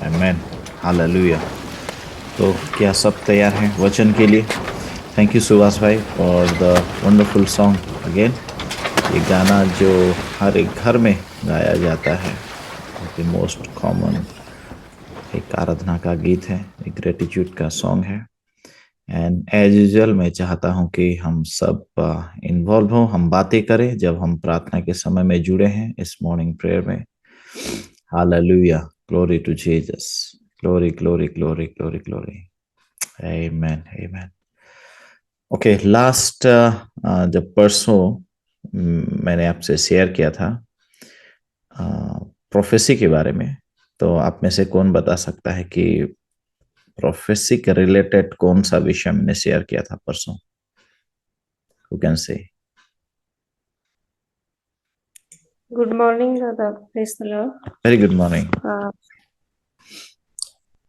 आमेन, hallelujah. तो क्या सब तैयार हैं वचन के लिए? थैंक यू सुभाष भाई for the wonderful song again. ये गाना जो हर एक घर में गाया जाता है, बहुत ही मोस्ट कॉमन एक आराधना का गीत है, एक ग्रेटिट्यूड का सॉन्ग है। एंड एज यूजुअल मैं चाहता हूं कि हम सब इन्वॉल्व हों, हम बातें करें जब हम प्रार्थना के समय में जुड़े हैं इस मॉर्निंग प्रेयर में। Hallelujah, glory to Jesus, glory glory glory glory glory, amen amen. Okay, last जब परसों मैंने आपसे शेयर किया था प्रोफेसी के बारे में, तो आप में से कौन बता सकता है कि प्रोफेसी के रिलेटेड कौन सा विषय मैंने शेयर किया था परसों? Who can say? Good morning दादा, praise the lord. Very good morning.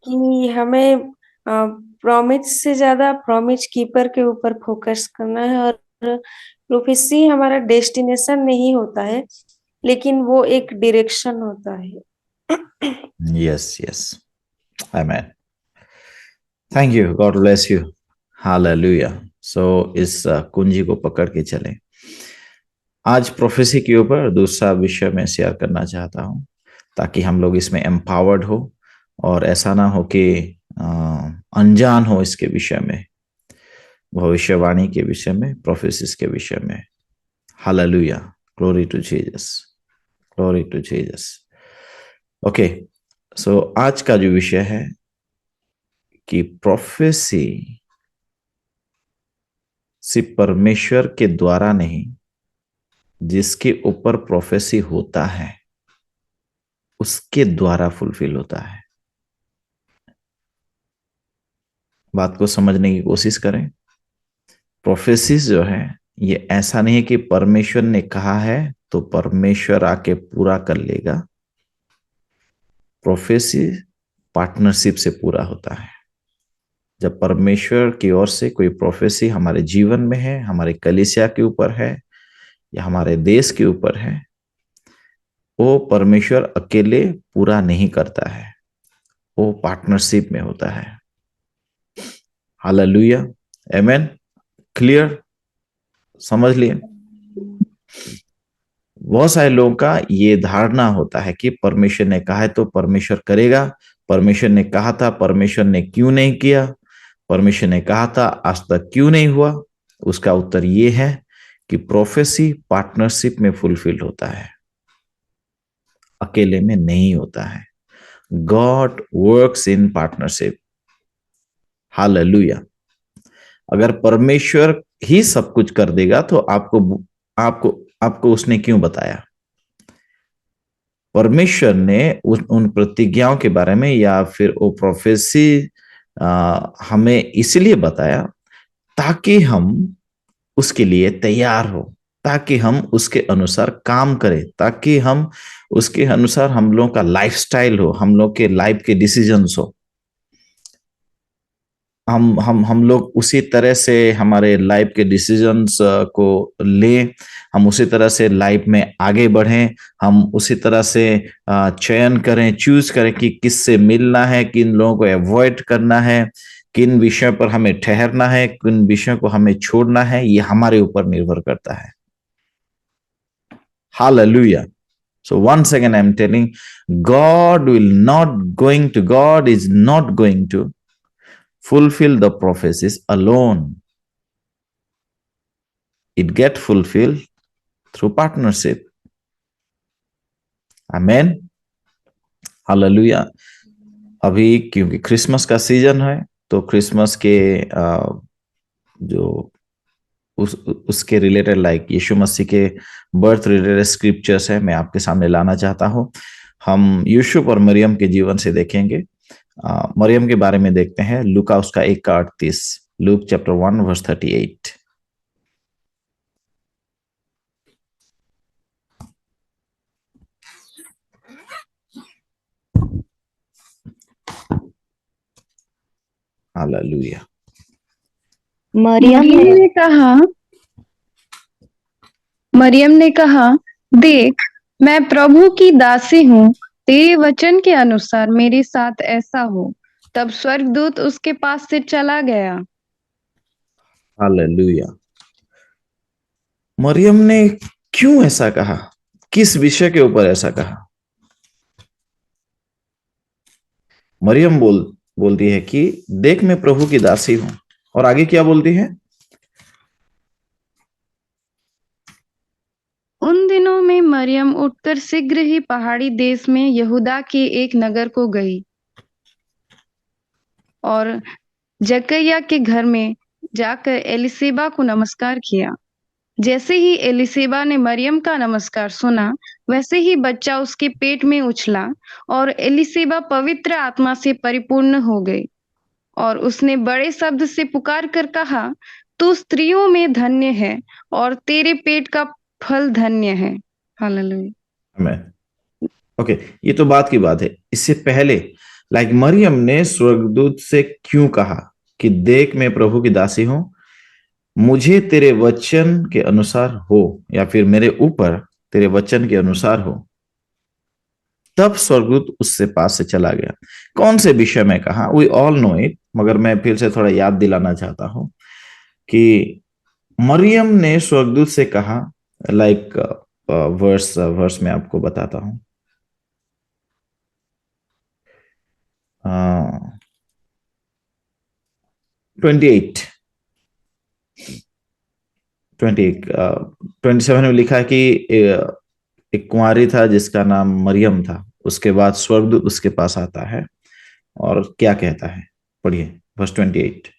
कि हमें प्रॉमिस से ज्यादा प्रॉमिस कीपर के ऊपर फोकस करना है, और प्रोफेसी हमारा डेस्टिनेशन नहीं होता है, लेकिन वो एक डायरेक्शन होता है। Yes yes, amen, thank you, God bless you, hallelujah. So इस कुंजी को पकड़ के चलें। आज प्रोफेसी के ऊपर दूसरा विषय मैं शेयर करना चाहता हूं, ताकि हम लोग इसमें एम्पावर्ड हो और ऐसा ना हो कि अनजान हो इसके विषय में, भविष्यवाणी के विषय में, प्रोफेसिस के विषय में। Hallelujah, glory to Jesus, glory to Jesus. Okay, so आज का जो विषय है कि प्रोफेसी सिर्फ परमेश्वर के द्वारा नहीं, जिसके ऊपर प्रोफेसी होता है उसके द्वारा फुलफिल होता है। बात को समझने की कोशिश करें। प्रोफेसिस जो है, ये ऐसा नहीं है कि परमेश्वर ने कहा है तो परमेश्वर आके पूरा कर लेगा। प्रोफेसी पार्टनरशिप से पूरा होता है। जब परमेश्वर की ओर से कोई प्रोफेसी हमारे जीवन में है, हमारे कलीसिया के ऊपर है या हमारे देश के ऊपर है, वो परमेश्वर अकेले पूरा नहीं करता है, वो पार्टनरशिप में होता है। हालेलुया, आमेन, क्लियर, समझ लिए? बहुत सारे लोगों का ये धारणा होता है कि परमेश्वर ने कहा है तो परमेश्वर करेगा, परमेश्वर ने कहा था, परमेश्वर ने क्यों नहीं किया, परमेश्वर ने कहा था आज तक क्यों नहीं हुआ। उसका उत्तर ये है कि प्रोफेसी पार्टनरशिप में फुलफिल होता है, अकेले में नहीं होता है। God works in partnership. Hallelujah. अगर परमेश्वर ही सब कुछ कर देगा तो आपको आपको आपको उसने क्यों बताया? परमेश्वर ने उन प्रतिज्ञाओं के बारे में या फिर वो प्रोफेसी हमें इसलिए बताया ताकि हम उसके लिए तैयार हो, ताकि हम उसके अनुसार काम करें, ताकि हम उसके अनुसार हम लोगों का लाइफस्टाइल हो, हम लोग के लाइफ के डिसीजंस हो, हम लोग उसी तरह से हमारे लाइफ के डिसीजंस को लें, हम उसी तरह से लाइफ में आगे बढ़ें, हम उसी तरह से चयन करें, चूज करें कि किससे मिलना है, किन लोगों को अवॉइड करना है, किन विषयों पर हमें ठहरना है, किन विषयों को हमें छोड़ना है। ये हमारे ऊपर निर्भर करता है। Hallelujah. So once again I'm telling, God is not going to fulfill the prophecies alone. It get fulfilled through partnership. Amen. Hallelujah. अभी क्योंकि क्रिसमस का सीजन है, तो क्रिसमस के जो उसके रिलेटेड लाइक यीशु मसीह के बर्थ रिलेटेड स्क्रिप्चर्स है, मैं आपके सामने लाना चाहता हूं। हम यूसुफ और मरियम के जीवन से देखेंगे। मरियम के बारे में देखते हैं, लूका उसका 1:38, लूक चैप्टर 1 वर्स 38। हालेलुया। मरियम ने कहा, देख, मैं प्रभु की दासी हूँ, तेरे वचन के अनुसार मेरे साथ ऐसा हो। तब स्वर्गदूत उसके पास से चला गया। हालेलुया। मरियम ने क्यों ऐसा कहा? किस विषय के ऊपर ऐसा कहा? मरियम बोलती है कि देख मैं प्रभु की दासी हूं। और आगे क्या बोलती है? उन दिनों में मरियम उठकर शीघ्र ही पहाड़ी देश में यहूदा के एक नगर को गई और जकरिया के घर में जाकर एलिसेबा को नमस्कार किया। जैसे ही एलिसेबा ने मरियम का नमस्कार सुना, वैसे ही बच्चा उसके पेट में उछला और एलिसेबा पवित्र आत्मा से परिपूर्ण हो गई और उसने बड़े शब्द से पुकार कर कहा, तू स्त्रियों में धन्य है और तेरे पेट का फल धन्य है। हालेलुया। हमें ओके, ये तो बात की बात है। इससे पहले मरियम ने स्वर्गदूत से क्यों कहा कि देख मैं प्रभु की दासी हूं, मुझे तेरे वचन के अनुसार हो, या फिर मेरे ऊपर तेरे वचन के अनुसार हो। तब स्वर्गदूत उससे पास से चला गया। कौन से विषय में कहा? वी ऑल नो इट, मगर मैं फिर से थोड़ा याद दिलाना चाहता हूं कि मरियम ने स्वर्गदूत से कहा, वर्स में आपको बताता हूं। 28 27 में लिखा है कि एक कुंवारी था जिसका नाम मरियम था। उसके बाद स्वर्गदूत उसके पास आता है और क्या कहता है? पढ़िए वर्स 28।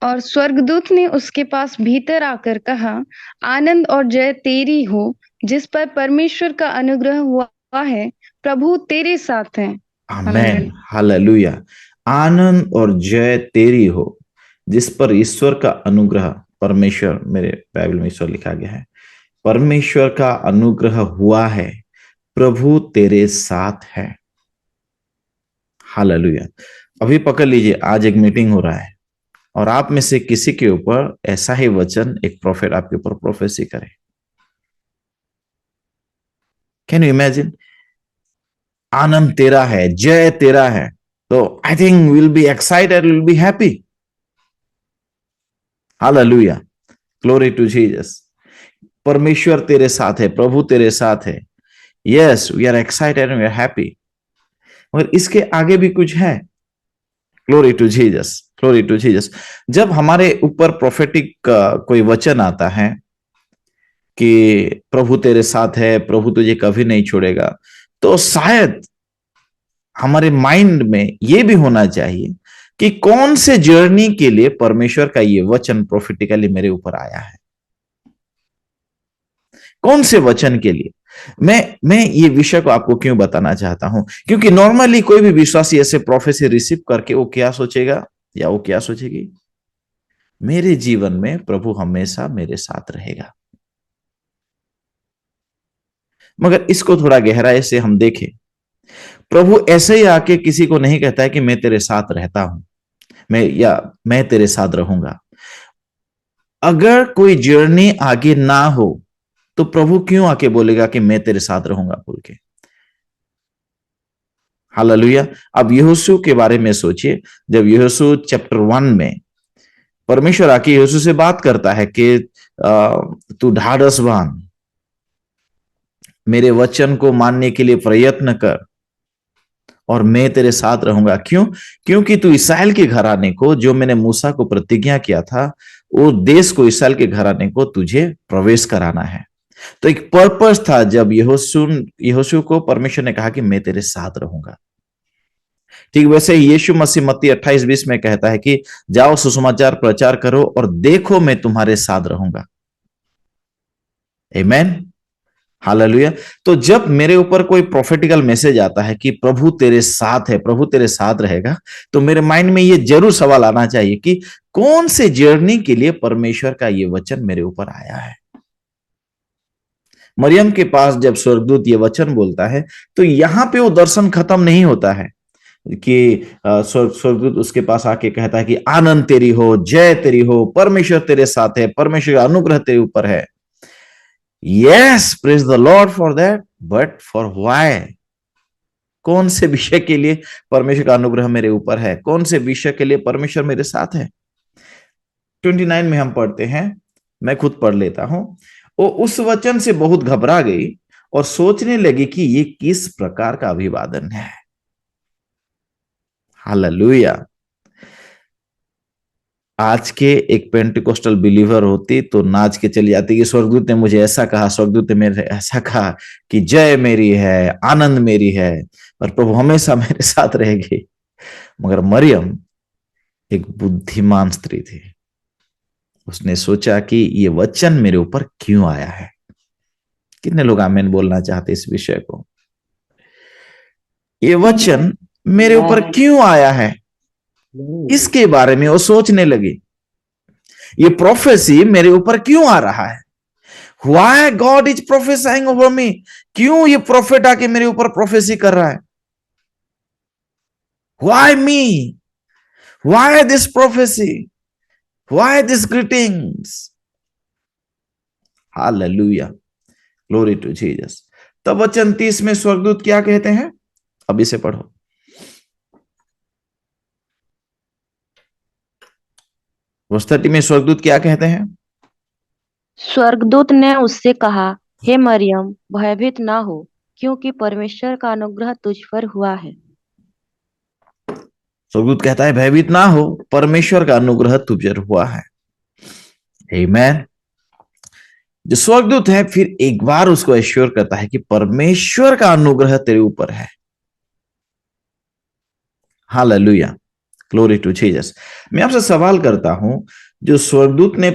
और स्वर्गदूत ने उसके पास भीतर आकर कहा, आनंद और जय तेरी हो, जिस पर परमेश्वर का अनुग्रह हुआ है, प्रभु तेरे साथ है। आमेन, हालेलुया। आनंद और जय तेरी हो, जिस पर ईश्वर का अनुग्रह, परमेश्वर, मेरे बाइबल में ईश्वर लिखा गया है, परमेश्वर का अनुग्रह हुआ है, प्रभु तेरे साथ है। हालेलुया। अभी पकड़ लीजिए, आज एक मीटिंग हो रहा है और आप में से किसी के ऊपर ऐसा ही वचन एक प्रोफेट आपके ऊपर प्रोफेसी करे। Can you imagine? आनंद तेरा है, जय तेरा है, तो I think will be excited, will be happy. Hallelujah, glory to Jesus. परमेश्वर तेरे साथ है, प्रभु तेरे साथ है। Yes, we are excited and we are happy. मगर इसके आगे भी कुछ है। Glory to Jesus, glory to Jesus. जब हमारे ऊपर प्रोफेटिक कोई वचन आता है कि प्रभु तेरे साथ है, प्रभु तुझे कभी नहीं छोड़ेगा, तो शायद हमारे माइंड में यह भी होना चाहिए कि कौन से जर्नी के लिए परमेश्वर का यह वचन प्रोफेटिकली मेरे ऊपर आया है। कौन से वचन के लिए? मैं ये विषय को आपको क्यों बताना चाहता हूं, क्योंकि नॉर्मली कोई भी विश्वासी ऐसे प्रोफेसी रिसीव करके वो क्या सोचेगा या वो क्या सोचेगी? मेरे जीवन में प्रभु हमेशा मेरे साथ रहेगा। मगर इसको थोड़ा गहराई से हम देखें, प्रभु ऐसे ही आके किसी को नहीं कहता है कि मैं तेरे साथ रहता हूं, मैं तेरे साथ रहूंगा। अगर कोई जर्नी आगे ना हो तो प्रभु क्यों आके बोलेगा कि मैं तेरे साथ रहूंगा बोल के? हालेलुया। अब यहोशू के बारे में सोचिए। जब यहोशू चैप्टर 1 में परमेश्वर आके यहोशू से बात करता है कि तू ढाढ़स बांध, मेरे वचन को मानने के लिए प्रयत्न कर और मैं तेरे साथ रहूंगा। क्यों? क्योंकि तू इस्राएल के घराने को, जो मैंने मूसा को प्रतिज्ञा किया था, वो देश को, इस्राएल के घराने को तुझे प्रवेश कराना है। तो एक पर्पस था जब यहोशू को परमेश्वर ने कहा कि मैं तेरे साथ रहूंगा। ठीक वैसे ही यीशु मसीह मत्ती 28:20 में कहता है कि जाओ सुसमाचार प्रचार करो और देखो मैं तुम्हारे साथ रहूंगा। आमीन, हालेलुया। तो जब मेरे ऊपर कोई प्रोफेटिकल मैसेज आता है कि प्रभु तेरे साथ है, प्रभु तेरे साथ रहेगा, तो मेरे माइंड में ये जरूर सवाल आना चाहिए कि कौन से जर्नी के लिए परमेश्वर का ये वचन मेरे ऊपर आया है। मरियम के पास जब स्वर्गदूत ये वचन बोलता है तो यहां पे वो दर्शन खत्म नहीं होता है कि स्वर्गदूत उसके पास आके कहता है कि आनंद तेरी हो, जय तेरी हो, परमेश्वर तेरे साथ है, परमेश्वर का अनुग्रह तेरे ऊपर है। Yes, praise the Lord for that, but for why? कौन से विषय के लिए परमेश्वर का अनुग्रह मेरे ऊपर है, कौन से विषय के लिए परमेश्वर मेरे साथ है। 29 में हम पढ़ते हैं, मैं खुद पढ़ लेता हूं। वो उस वचन से बहुत घबरा गई और सोचने लगी कि ये किस प्रकार का अभिवादन है। हालेलुया। आज के एक पेंटिकोस्टल बिलीवर होती तो नाच के चली जाती कि स्वर्गदूत ने मुझे ऐसा कहा, स्वर्गदूत ने मेरे ऐसा कहा कि जय मेरी है, आनंद मेरी है, और प्रभु हमेशा मेरे साथ रहेगी। मगर मरियम एक बुद्धिमान स्त्री थी। उसने सोचा कि ये वचन मेरे ऊपर क्यों आया है। कितने लोग आमीन बोलना चाहते इस विषय को? ये वचन मेरे ऊपर क्यों आया है, इसके बारे में वो सोचने लगी। ये प्रोफेसी मेरे ऊपर क्यों आ रहा है? Why God is prophesying over me? क्यों ये प्रोफेट आके मेरे ऊपर प्रोफेसी कर रहा है? Why me? Why this prophecy? Why these greetings? Hallelujah. Glory to Jesus. तब वचन 30 में स्वर्गदूत क्या कहते हैं? अब इसे पढ़ो। वर्ष 30 में स्वर्गदूत क्या कहते हैं? स्वर्गदूत ने उससे कहा, हे मरियम, भयभीत ना हो, क्योंकि परमेश्वर का अनुग्रह तुझ पर हुआ है। स्वर्गदूत कहता है भयभीत ना हो, परमेश्वर का अनुग्रह तुझ पर हुआ है। आमीन। जो स्वर्गदूत है फिर एक बार उसको एश्योर करता है कि परमेश्वर का अनुग्रह तेरे ऊपर है। Hallelujah, glory to Jesus. मैं आपसे सवाल करता हूं, जो स्वर्गदूत ने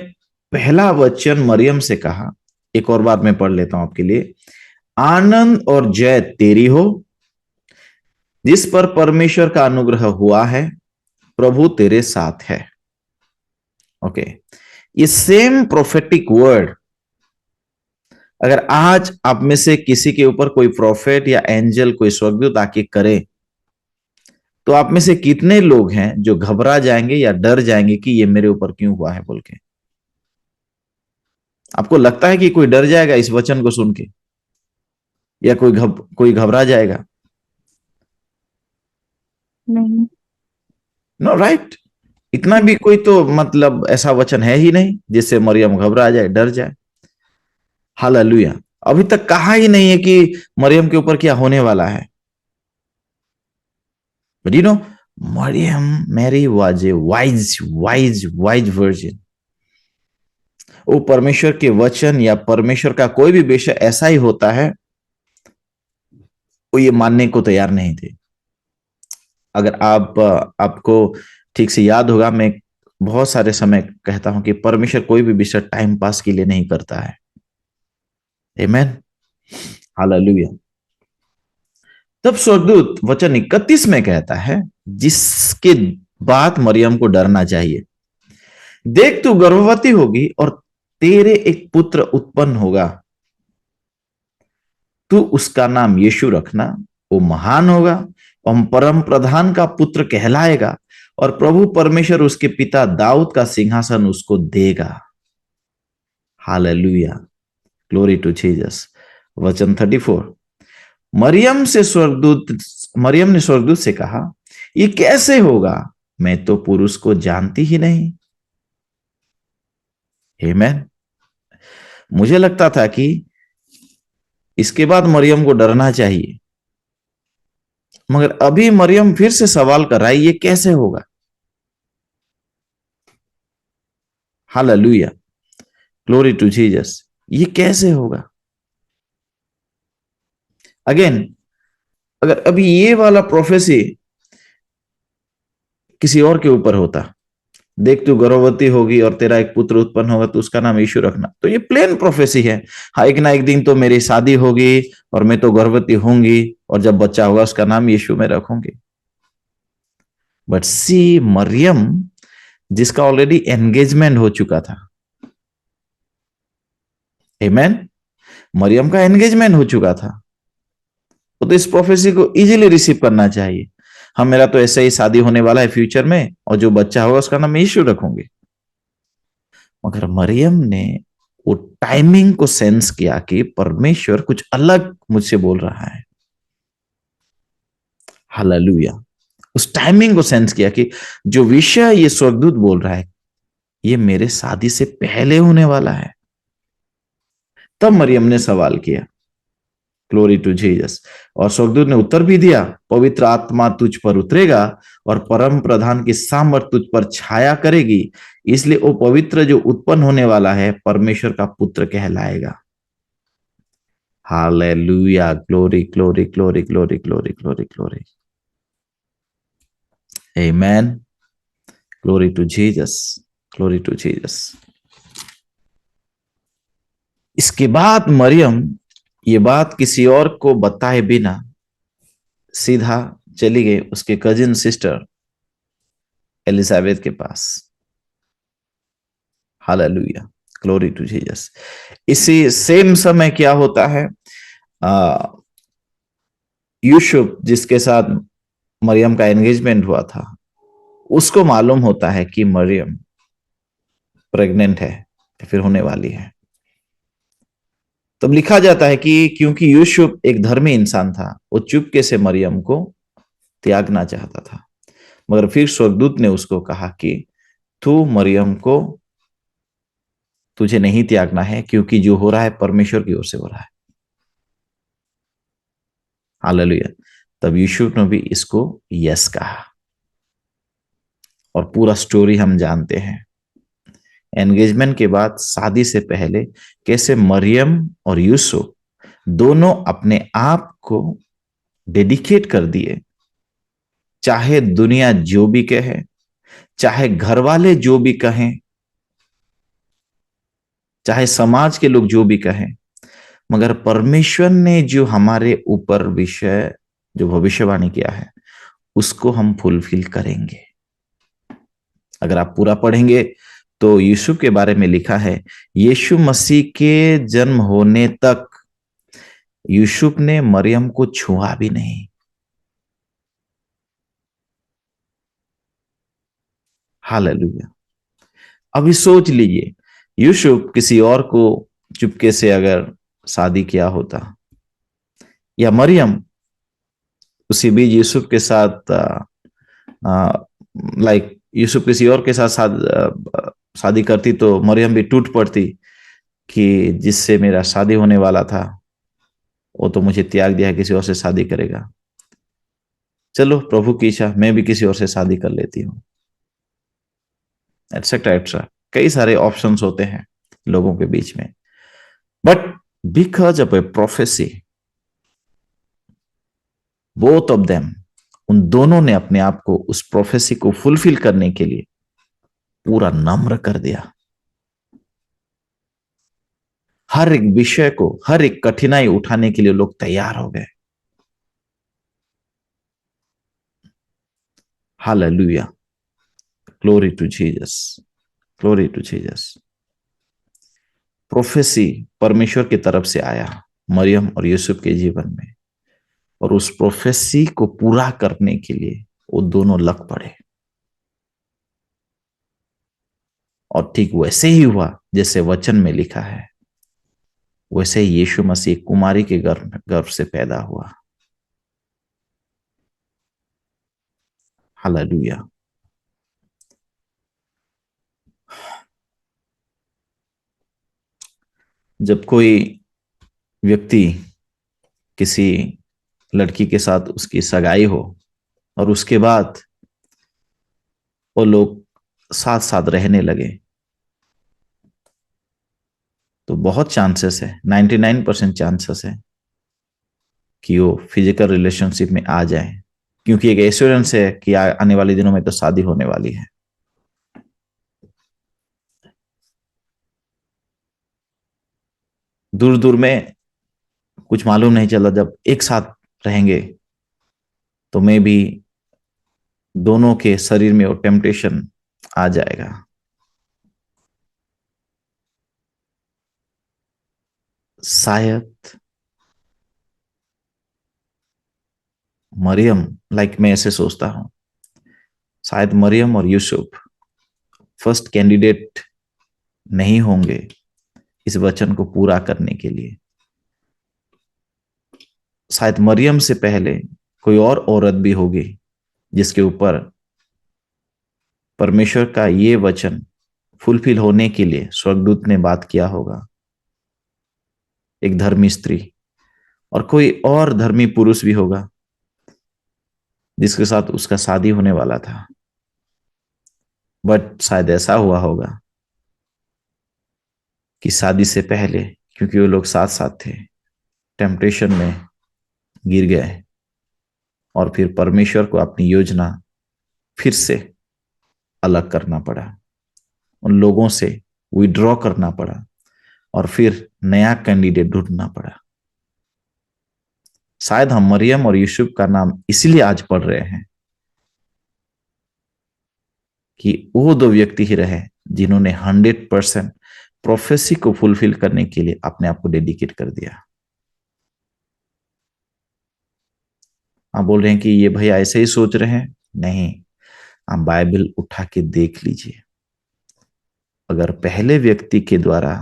पहला वचन मरियम से कहा, एक और बात मैं पढ़ लेता हूं आपके लिए। आनंद और जय तेरी हो, जिस पर परमेश्वर का अनुग्रह हुआ है, प्रभु तेरे साथ है। ओके, ये सेम प्रोफेटिक वर्ड अगर आज आप में से किसी के ऊपर कोई प्रोफेट या एंजल, कोई स्वर्गदूत आके करे, तो आप में से कितने लोग हैं जो घबरा जाएंगे या डर जाएंगे कि ये मेरे ऊपर क्यों हुआ है बोल के? आपको लगता है कि कोई डर जाएगा इस वचन को सुन के, या कोई घबरा जाएगा? नहीं। No, right. इतना भी कोई तो मतलब ऐसा वचन है ही नहीं जिससे मरियम घबरा जाए, डर जाए। हालेलुया। अभी तक कहा ही नहीं है कि मरियम के ऊपर क्या होने वाला है। बट यू नो, मरियम Mary was a wise virgin. वो परमेश्वर के वचन या परमेश्वर का कोई भी विषय ऐसा ही होता है, वो ये मानने को तैयार नहीं थे। अगर आपको ठीक से याद होगा, मैं बहुत सारे समय कहता हूं कि परमेश्वर कोई भी विषय टाइम पास के लिए नहीं करता है। आमीन, हालेलुया। तब स्वर्गदूत वचन 31 में कहता है, जिसके बाद मरियम को डरना चाहिए। देख, तू गर्भवती होगी और तेरे एक पुत्र उत्पन्न होगा, तू उसका नाम यीशु रखना। वो महान होगा और परम प्रधान का पुत्र कहलाएगा, और प्रभु परमेश्वर उसके पिता दाऊद का सिंहासन उसको देगा। Hallelujah, glory to Jesus. वचन 34, मरियम ने स्वर्गदूत से कहा, ये कैसे होगा, मैं तो पुरुष को जानती ही नहीं। आमीन। मुझे लगता था कि इसके बाद मरियम को डरना चाहिए, मगर अभी मरियम फिर से सवाल कर रहा है, ये कैसे होगा। Hallelujah, glory to Jesus. ये कैसे होगा? अगेन, अगर अभी ये वाला प्रोफेसी किसी और के ऊपर होता, देख तू गर्भवती होगी और तेरा एक पुत्र उत्पन्न होगा, तो उसका नाम यीशु रखना, तो ये प्लेन प्रोफेसी है। हाँ, एक ना एक दिन तो मेरी शादी होगी और मैं तो गर्भवती होंगी, और जब बच्चा होगा उसका नाम यीशु मैं रखूंगी। बट सी मरियम, जिसका ऑलरेडी एंगेजमेंट हो चुका था। आमीन। मरियम का एंगेजमेंट हो चुका था, तो इस प्रोफेसी को इजीली रिसीव करना चाहिए। हाँ, मेरा तो ऐसे ही शादी होने वाला है फ्यूचर में, और जो बच्चा होगा उसका नाम यीशु रखूंगी। मगर मरियम ने वो टाइमिंग को सेंस किया कि परमेश्वर कुछ अलग मुझसे बोल रहा है। हालेलुया। उस टाइमिंग को सेंस किया कि जो विषय ये स्वर्गदूत बोल रहा है ये मेरे शादी से पहले होने वाला है। तब मरियम ने सवाल किया, ग्लोरी टू जीसस। और स्वर्गदूत ने उत्तर भी दिया, पवित्र आत्मा तुझ पर उतरेगा और परम प्रधान की सामर्थ तुझ पर छाया करेगी, इसलिए वो पवित्र जो उत्पन्न होने वाला है परमेश्वर का पुत्र कहलाएगा। Hallelujah, glory glory glory glory glory glory glory, amen, glory to Jesus, glory to Jesus. इसके बाद मरियम ये बात किसी और को बताए बिना सीधा चली गई उसके कजिन सिस्टर एलिजाबेथ के पास। Hallelujah, glory to Jesus. इसी सेम समय क्या होता है, यूसुफ जिसके साथ मरियम का एंगेजमेंट हुआ था उसको मालूम होता है कि मरियम प्रेग्नेंट है या फिर होने वाली है। तब लिखा जाता है कि क्योंकि यूसुफ एक धर्मी इंसान था वो चुपके से मरियम को त्यागना चाहता था, मगर फिर स्वर्गदूत ने उसको कहा कि तू मरियम को तुझे नहीं त्यागना है, क्योंकि जो हो रहा है परमेश्वर की ओर से हो रहा है। हालेलुया। तब यूसुफ ने भी इसको यस कहा और पूरा स्टोरी हम जानते हैं। एंगेजमेंट के बाद शादी से पहले कैसे मरियम और यूसुफ दोनों अपने आप को डेडिकेट कर दिए, चाहे दुनिया जो भी कहे, चाहे घर वाले जो भी कहें, चाहे समाज के लोग जो भी कहें, मगर परमेश्वर ने जो हमारे ऊपर विषय जो भविष्यवाणी किया है उसको हम फुलफिल करेंगे। अगर आप पूरा पढ़ेंगे तो यूसुफ के बारे में लिखा है, यीशु मसीह के जन्म होने तक यूसुफ ने मरियम को छुआ भी नहीं। हालेलुया। अभी सोच लीजिए, यूसुफ किसी और को चुपके से अगर शादी किया होता, या मरियम उसी बीच यूसुफ के साथ यूसुफ किसी और के साथ शादी करती तो मरियम भी टूट पड़ती कि जिससे मेरा शादी होने वाला था वो तो मुझे त्याग दिया है, किसी और से शादी करेगा, चलो प्रभु की इच्छा मैं भी किसी और से शादी कर लेती हूँ, एटसेट्रा एटसेट्रा। कई सारे ऑप्शंस होते हैं लोगों के बीच में, but because of A prophecy both of them, उन दोनों ने अपने आप को उस प्रोफेसी को फुलफिल करने के लिए पूरा नम्र कर दिया। हर एक विषय को, हर एक कठिनाई उठाने के लिए लोग तैयार हो गए। Hallelujah, glory to Jesus, glory to Jesus. Prophecy परमेश्वर की तरफ से आया मरियम और यूसुफ के जीवन में, और उस प्रोफेसी को पूरा करने के लिए वो दोनों लग पड़े। और ठीक वैसे ही हुआ जैसे वचन में लिखा है, वैसे ही यीशु मसीह कुमारी के गर्भ से पैदा हुआ। हालेलुया। जब कोई व्यक्ति किसी लड़की के साथ उसकी सगाई हो और उसके बाद वो लोग साथ साथ रहने लगे, तो बहुत चांसेस है, 99% चांसेस है कि वो फिजिकल रिलेशनशिप में आ जाए, क्योंकि एक एश्योरेंस है कि आने वाले दिनों में तो शादी होने वाली है। दूर दूर में कुछ मालूम नहीं चला, जब एक साथ रहेंगे तो मैं भी दोनों के शरीर में वो टेम्पटेशन आ जाएगा। शायद मरियम, मैं ऐसे सोचता हूं, शायद मरियम और यूसुफ फर्स्ट कैंडिडेट नहीं होंगे इस वचन को पूरा करने के लिए। शायद मरियम से पहले कोई और औरत भी होगी जिसके ऊपर परमेश्वर का ये वचन फुलफिल होने के लिए स्वर्गदूत ने बात किया होगा, एक धर्मी स्त्री। और कोई और धर्मी पुरुष भी होगा जिसके साथ उसका शादी होने वाला था, बट शायद ऐसा हुआ होगा कि शादी से पहले, क्योंकि वो लोग साथ साथ थे, टेम्पटेशन में गिर गए और फिर परमेश्वर को अपनी योजना फिर से अलग करना पड़ा, उन लोगों से विड्रॉ करना पड़ा और फिर नया कैंडिडेट ढूंढना पड़ा। शायद हम मरियम और यूसुफ का नाम इसलिए आज पढ़ रहे हैं कि वो दो व्यक्ति ही रहे जिन्होंने 100% प्रोफेसी को फुलफिल करने के लिए अपने आप को डेडिकेट कर दिया। आप बोल रहे हैं कि ये भैया ऐसे ही सोच रहे हैं? नहीं, आप बाइबल उठा के देख लीजिए। अगर पहले व्यक्ति के द्वारा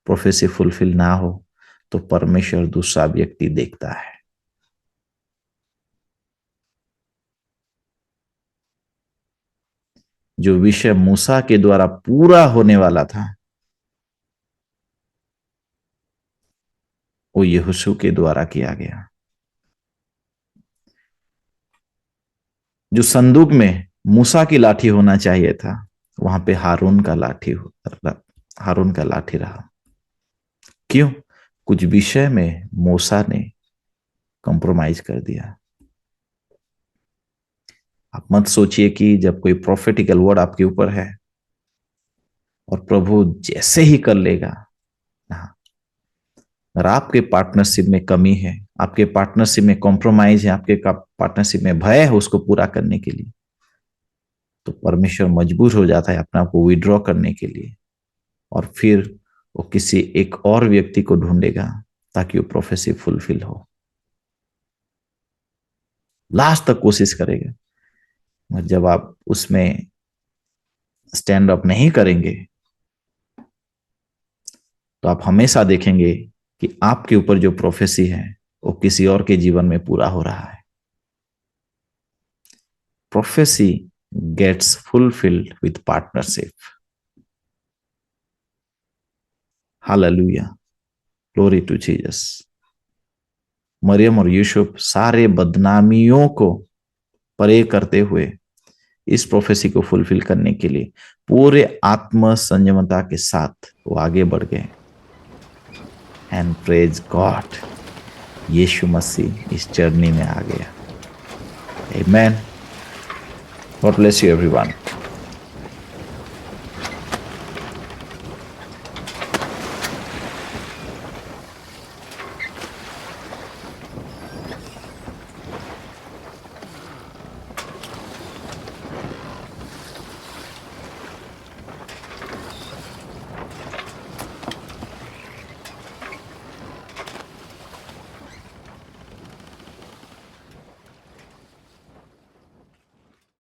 प्रोफेसी फुलफिल ना हो तो परमेश्वर दूसरा व्यक्ति देखता है। जो विषय मूसा के द्वारा पूरा होने वाला था वो यहोशू के द्वारा किया गया। जो संदूक में मूसा की लाठी होना चाहिए था वहां पे हारून का लाठी रहा। क्यों? कुछ विषय में मूसा ने कॉम्प्रोमाइज कर दिया। आप मत सोचिए कि जब कोई प्रोफेटिकल वर्ड आपके ऊपर है और प्रभु जैसे ही कर लेगा, अगर आपके पार्टनरशिप में कमी है, आपके पार्टनरशिप में कॉम्प्रोमाइज है, आपके पार्टनरशिप में भय है उसको पूरा करने के लिए, तो परमेश्वर मजबूर हो जाता है अपने आप को विड्रॉ करने के लिए और फिर वो किसी एक और व्यक्ति को ढूंढेगा ताकि वो प्रोफेसी फुलफिल हो। लास्ट तक कोशिश करेगा, मगर जब आप उसमें स्टैंड अप नहीं करेंगे तो आप हमेशा देखेंगे कि आपके ऊपर जो प्रोफेसी है वो किसी और के जीवन में पूरा हो रहा है। Prophecy gets fulfilled with partnership. Hallelujah, glory to Jesus. मरियम और यूसुफ सारे बदनामियों को परे करते हुए इस प्रोफेसी को फुलफिल करने के लिए पूरे आत्म संयमता के साथ वो आगे बढ़ गए। एंड प्रेज गॉड, यीशु मसीह इस जर्नी में आ गया। Amen. God bless you everyone.